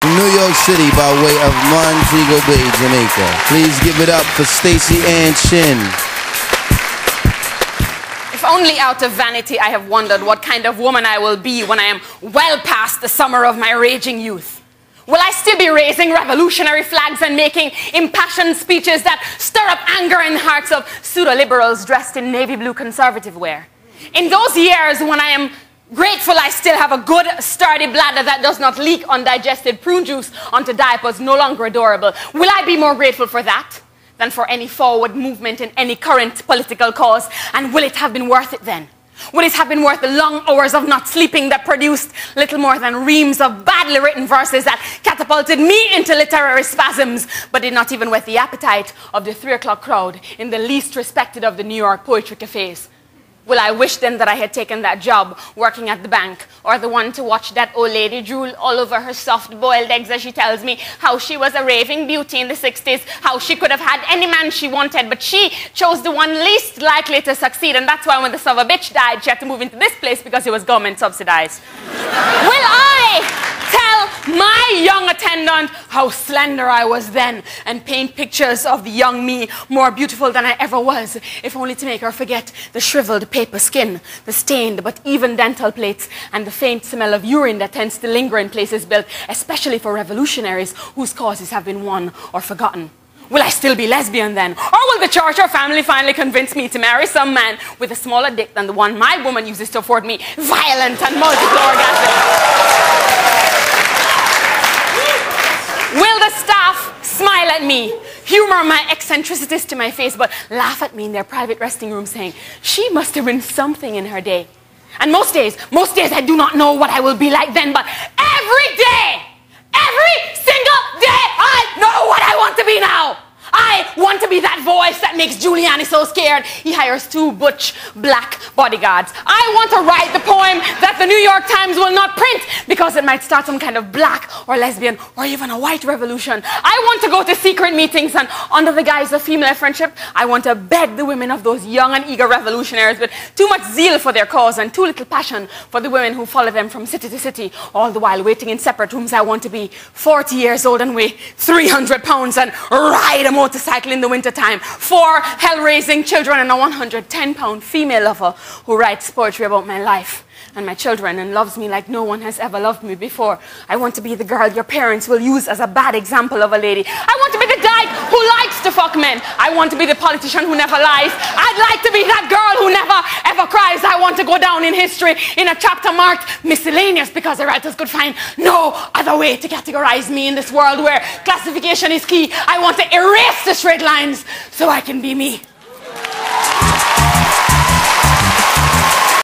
New York City by way of Montego Bay, Jamaica. Please give it up for Staceyann. If only out of vanity I have wondered what kind of woman I will be when I am well past the summer of my raging youth. Will I still be raising revolutionary flags and making impassioned speeches that stir up anger in the hearts of pseudo-liberals dressed in navy blue conservative wear? In those years when I am grateful I still have a good, sturdy bladder that does not leak undigested prune juice onto diapers no longer adorable, will I be more grateful for that than for any forward movement in any current political cause? And will it have been worth it then? Will it have been worth the long hours of not sleeping that produced little more than reams of badly written verses that catapulted me into literary spasms, but did not even whet the appetite of the 3 o'clock crowd in the least respected of the New York poetry cafes? Will I wish then that I had taken that job working at the bank, or the one to watch that old lady drool all over her soft-boiled eggs as she tells me how she was a raving beauty in the 60s, how she could have had any man she wanted, but she chose the one least likely to succeed, and that's why when the son of a bitch died, she had to move into this place because it was government subsidized. Will I tell my young attendant how slender I was then and paint pictures of the young me more beautiful than I ever was, if only to make her forget the shriveled paper skin, the stained but even dental plates, and the faint smell of urine that tends to linger in places built especially for revolutionaries whose causes have been won or forgotten? Will I still be lesbian then? Or will the church or family finally convince me to marry some man with a smaller dick than the one my woman uses to afford me violent and multiple orgasms? Will the staff smile at me, humor my eccentricities to my face, but laugh at me in their private resting room saying, she must have been something in her day? And most days I do not know what I will be like then, but every single day, I know what I want to be now. I want to be that voice that makes Giuliani so scared he hires 2 butch black bodyguards. I want to write the poem that the New York Times will not print because it might start some kind of black or lesbian or even a white revolution. I want to go to secret meetings and under the guise of female friendship, I want to beg the women of those young and eager revolutionaries with too much zeal for their cause and too little passion for the women who follow them from city to city, all the while waiting in separate rooms. I want to be 40 years old and weigh 300 pounds and ride a motorcycle in the wintertime, 4 hell-raising children and a 110-pound female lover who writes poetry about my life and my children and loves me like no one has ever loved me before. I want to be the girl your parents will use as a bad example of a lady. I want to be the dyke who likes to fuck men. I want to be the politician who never lies. I'd like to be that girl who never ever cries. I want to go down in history in a chapter marked miscellaneous because the writers could find no other way to categorize me in this world where classification is key. I want to erase the straight lines so I can be me.